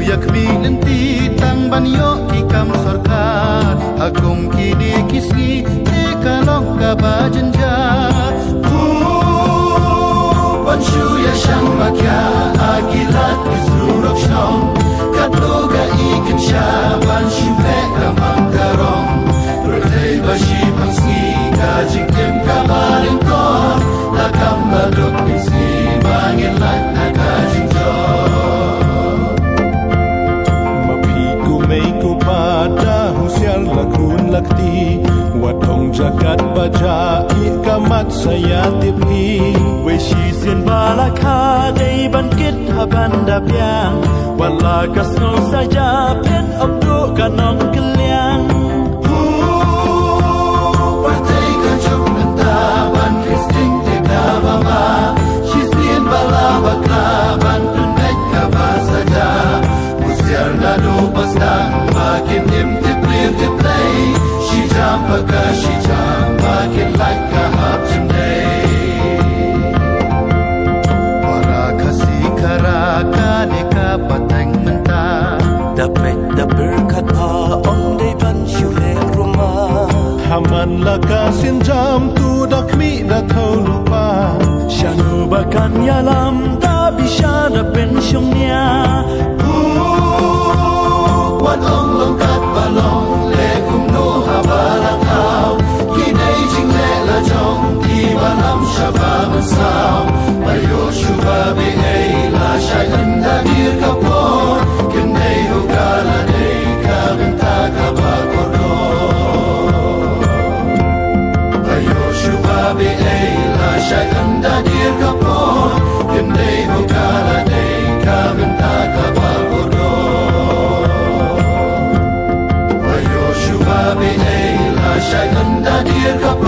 Yakminanti tang banyo ikam sarkar Agong kini kisni ekalong kabajanja Banshu ya shang makya akilat isurok shong Katloga ikan sha banshu le kamang karong Berdei bashi pangsi kajik tim kabaling kon Lakam badok isi bangin lak nakajik lakun lakti watong jagat baja ikamat saya tipi wishi sin balaka dei bankit habanda piang wala kasno saja pen abdu kanong keliang partai kajok nanta ban kristing teka bama shisien bala bakla ban tunek kaba saja musiar nado pasang makin nim play she jump because she jump makin like a hop today para kasi karaka neka patang menta dapat berkat pa on day ban shule rumah haman lakasin jam tu dakmi da thau lupa shanu bakan yalam da bisa da pensiunnya wan ong longkat balong le kum no habala tau kinai jing le la jong ki balam shaba masao bayo shuba be ei la shai anda dir kapor kinai ho kala dei ka benta ka ba kodo bayo shuba be ei la shai anda dir kapor kinai ho kala dei ka benta ka ba kodo Babe, la shai ganda dir kapro